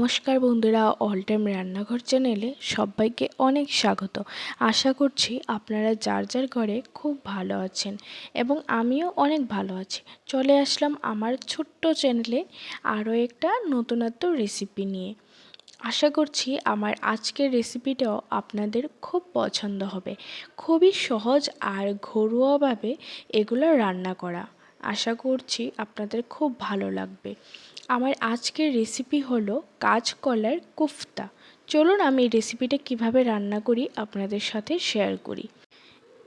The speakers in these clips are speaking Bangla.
নমস্কার বন্ধুরা, অল টাইম রান্নাঘর চ্যানেলে সবাইকে অনেক স্বাগত। আশা করছি আপনারা যার যার ঘরে খুব ভালো আছেন এবং আমিও অনেক ভালো আছি। চলে আসলাম আমার ছোট্ট চ্যানেলে আরও একটা নতুনত্ব রেসিপি নিয়ে। আশা করছি আমার আজকের রেসিপিটাও আপনাদের খুব পছন্দ হবে। খুবই সহজ আর ঘরোয়াভাবে এগুলো রান্না করা। আশা করছি আপনাদের খুব ভালো লাগবে। আমার আজকের রেসিপি হলো কাঁচকলার কুফতা। চলুন আমি এই রেসিপিটা কিভাবে রান্না করি আপনাদের সাথে শেয়ার করি।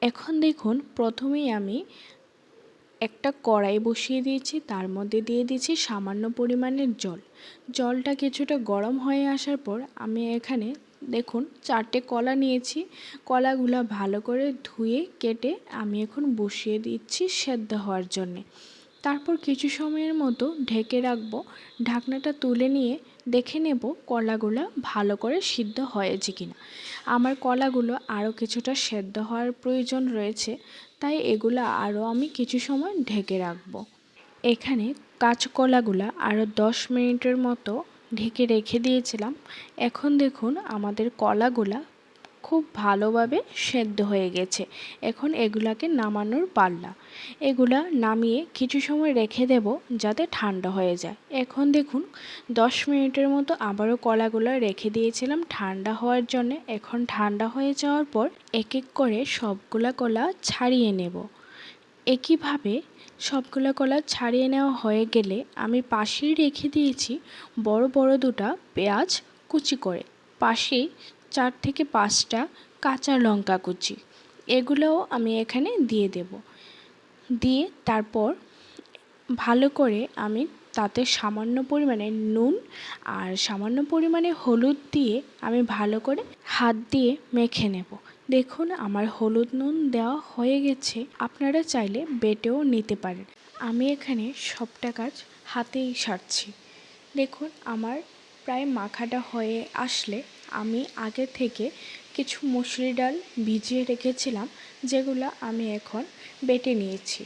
এখন দেখুন, প্রথমেই আমি একটা কড়াই বসিয়ে দিয়েছি, তার মধ্যে দিয়ে দিয়েছি সামান্য পরিমাণের জল। জলটা কিছুটা গরম হয়ে আসার পর আমি এখানে দেখুন 4টে কলা নিয়েছি। কলাগুলো ভালো করে ধুয়ে কেটে আমি এখন বসিয়ে দিচ্ছি সেদ্ধ হওয়ার জন্যে। তারপর কিছু সময়ের মতো ঢেকে রাখবো। ঢাকনাটা তুলে নিয়ে দেখে নেব কলাগুলো ভালো করে সিদ্ধ হয়েছে কিনা। আমার কলাগুলো আরও কিছুটা সেদ্ধ হওয়ার প্রয়োজন রয়েছে, তাই এগুলো আরও আমি কিছু সময় ঢেকে রাখবো। এখানে কাঁচকলাগুলো আরও 10 মিনিটের মতো ঢেকে রেখে দিয়েছিলাম। এখন দেখুন আমাদের কলাগুলা খুব ভালোভাবে সেদ্ধ হয়ে গেছে। এখন এগুলাকে নামানোর পালা। এগুলা নামিয়ে কিছু সময় রেখে দেব যাতে ঠান্ডা হয়ে যায়। এখন দেখুন 10 মিনিটের মতো আবারও কলাগুলো রেখে দিয়েছিলাম ঠান্ডা হওয়ার জন্য। এখন ঠান্ডা হয়ে যাওয়ার পর এক এক করে সবগুলা কলা ছাড়িয়ে নেব। একইভাবে সবগুলো কলা ছাড়িয়ে নেওয়া হয়ে গেলে আমি পাশেই রেখে দিয়েছি বড় বড় দুটো পেঁয়াজ কুচি করে। পাশেই 4 থেকে 5টা কাঁচা লঙ্কা কুচি, এগুলোও আমি এখানে দিয়ে দেব। দিয়ে তারপর ভালো করে আমি তাতে সামান্য পরিমাণে নুন আর সামান্য পরিমাণে হলুদ দিয়ে আমি ভালো করে হাত দিয়ে মেখে নেব। দেখুন আমার হলুদ নুন দেওয়া হয়ে গেছে। আপনারা চাইলে বেটেও নিতে পারেন। আমি এখানে সবটা কাজ হাতেই সারছি। দেখুন আমার প্রায় মাখাটা হয়ে আসলে আমি আগে থেকে কিছু মসুরি ডাল ভিজিয়ে রেখেছিলাম, যেগুলো আমি এখন বেটে নিয়েছি।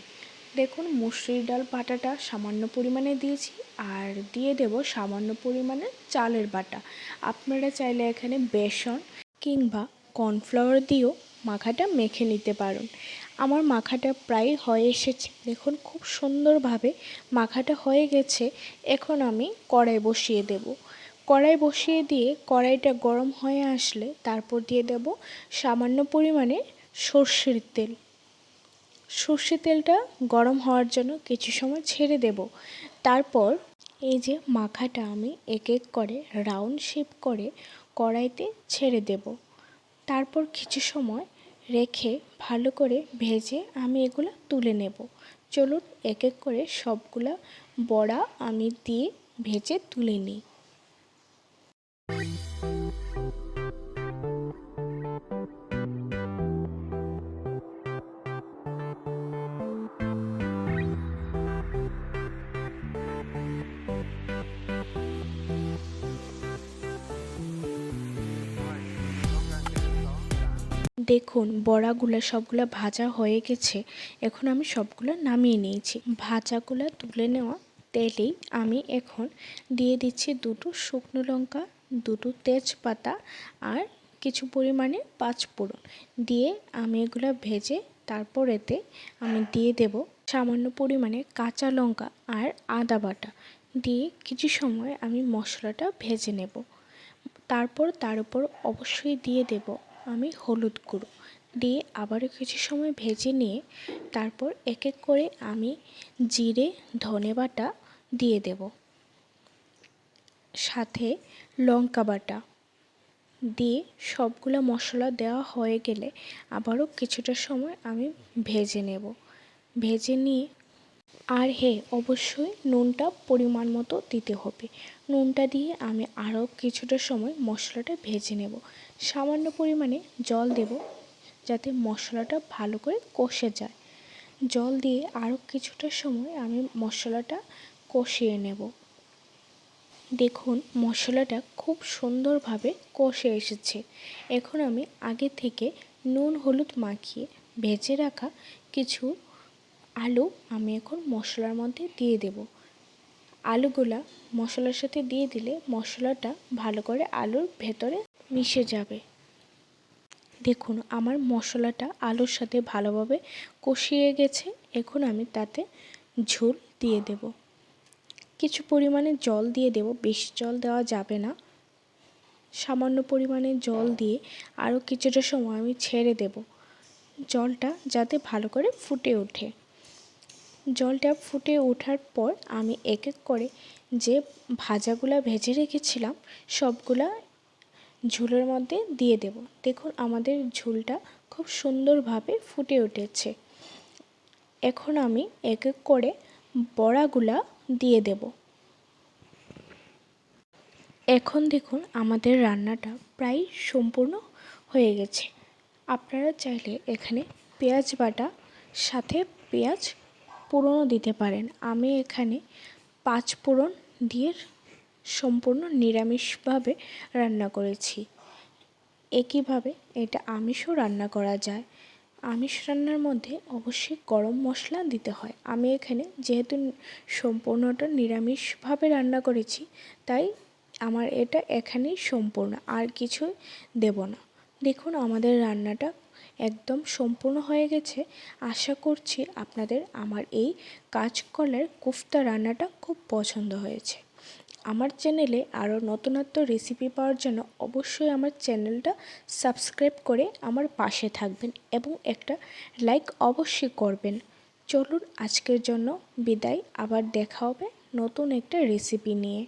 দেখুন মসুরি ডাল বাটাটা সামান্য পরিমাণে দিয়েছি আর দিয়ে দেব সামান্য পরিমাণে চালের বাটা। আপনারা চাইলে এখানে বেসন কিংবা কর্নফ্লাওয়ার দিয়েও মাখাটা মেখে নিতে পারেন। আমার মাখাটা প্রায় হয়ে এসেছে। দেখুন খুব সুন্দরভাবে মাখাটা হয়ে গেছে। এখন আমি কড়াই বসিয়ে দেব। কড়াই বসিয়ে দিয়ে কড়াইটা গরম হয়ে আসলে তারপর দিয়ে দেব সামান্য পরিমাণে সর্ষের তেল। সর্ষের তেলটা গরম হওয়ার জন্য কিছু সময় ছেড়ে দেব। তারপর এই যে মাখাটা আমি এক এক করে রাউন্ড শেপ করে কড়াইতে ছেড়ে দেব। তারপর কিছু সময় রেখে ভালো করে ভেজে আমি এগুলো তুলে নেব। চলুন এক এক করে সবগুলা বড়া আমি দিয়ে ভেজে তুলে নিই। দেখুন বড়াগুলো সবগুলো ভাজা হয়ে গেছে। এখন আমি সবগুলো নামিয়ে নিয়েছি। ভাজাগুলো তুলে নেওয়া তেলেই আমি এখন দিয়ে দিচ্ছি 2টো শুকনো লঙ্কা, 2টো তেজপাতা আর কিছু পরিমাণে 5 ফোড়ন দিয়ে আমি এগুলো ভেজে তারপর এতে আমি দিয়ে দেব সামান্য পরিমাণে কাঁচা লঙ্কা আর আদা বাটা দিয়ে কিছু সময় আমি মশলাটা ভেজে নেব। তারপর তার উপর অবশ্যই দিয়ে দেব আমি হলুদ গুঁড়ো দিয়ে আবারও কিছু সময় ভেজে নিয়ে তারপর এক এক করে আমি জিরে ধনে বাটা দিয়ে দেব, সাথে লঙ্কা বাটা দিয়ে সবগুলো মশলা দেওয়া হয়ে গেলে আবারও কিছুটা সময় আমি ভেজে নেব। ভেজে নিয়ে আর হ্যাঁ, অবশ্যই নুনটা পরিমাণ মতো দিতে হবে। নুনটা দিয়ে আমি আরও কিছুটা সময় মশলাটা ভেজে নেব। সামান্য পরিমাণে জল দেব যাতে মশলাটা ভালো করে কষে যায়। জল দিয়ে আরও কিছুটা সময় আমি মশলাটা কষিয়ে নেব। দেখুন মশলাটা খুব সুন্দরভাবে কষে এসেছে। এখন আমি আগে থেকে নুন হলুদ মাখিয়ে ভেজে রাখা কিছু আলু আমি এখন মশলার মধ্যে দিয়ে দেব। আলুগুলা মশলার সাথে দিয়ে দিলে মশলাটা ভালো করে আলুর ভেতরে মিশে যাবে। দেখুন আমার মশলাটা আলুর সাথে ভালোভাবে কষিয়ে গেছে। এখন আমি তাতে ঝোল দিয়ে দেব, কিছু পরিমাণে জল দিয়ে দেব, বেশি জল দেওয়া যাবে না। সামান্য পরিমাণে জল দিয়ে আরও কিছুটা সময় আমি ছেড়ে দেব, জলটা যাতে ভালো করে ফুটে ওঠে। জলটা ফুটে ওঠার পর আমি এক এক করে যে ভাজাগুলা ভেজে রেখেছিলাম সবগুলা ঝোলের মধ্যে দিয়ে দেব। দেখুন আমাদের ঝোলটা খুব সুন্দরভাবে ফুটে উঠেছে। এখন আমি এক এক করে বড়াগুলা দিয়ে দেব। এখন দেখুন আমাদের রান্নাটা প্রায় সম্পূর্ণ হয়ে গেছে। আপনারা চাইলে এখানে পেঁয়াজ বাটা সাথে পেঁয়াজ ফোড়নও দিতে পারেন। আমি এখানে 5 ফোড়ন দিয়ে সম্পূর্ণ নিরামিষভাবে রান্না করেছি। একইভাবে এটা আমিষও রান্না করা যায়। আমিষ রান্নার মধ্যে অবশ্যই গরম মশলা দিতে হয়। আমি এখানে যেহেতু সম্পূর্ণটা নিরামিষভাবে রান্না করেছি, তাই আমার এটা এখানেই সম্পূর্ণ, আর কিছু দেব না। দেখুন আমাদের রান্নাটা একদম সম্পূর্ণ হয়ে গেছে। আশা করছি আপনাদের আমার এই কাঁচকলার কুফতা রান্নাটা খুব পছন্দ হয়েছে। আমার চ্যানেলে আরও নতুনত্ব রেসিপি পাওয়ার জন্য অবশ্যই আমার চ্যানেলটা সাবস্ক্রাইব করে আমার পাশে থাকবেন এবং একটা লাইক অবশ্যই করবেন। চলুন আজকের জন্য বিদায়, আবার দেখা হবে নতুন একটা রেসিপি নিয়ে।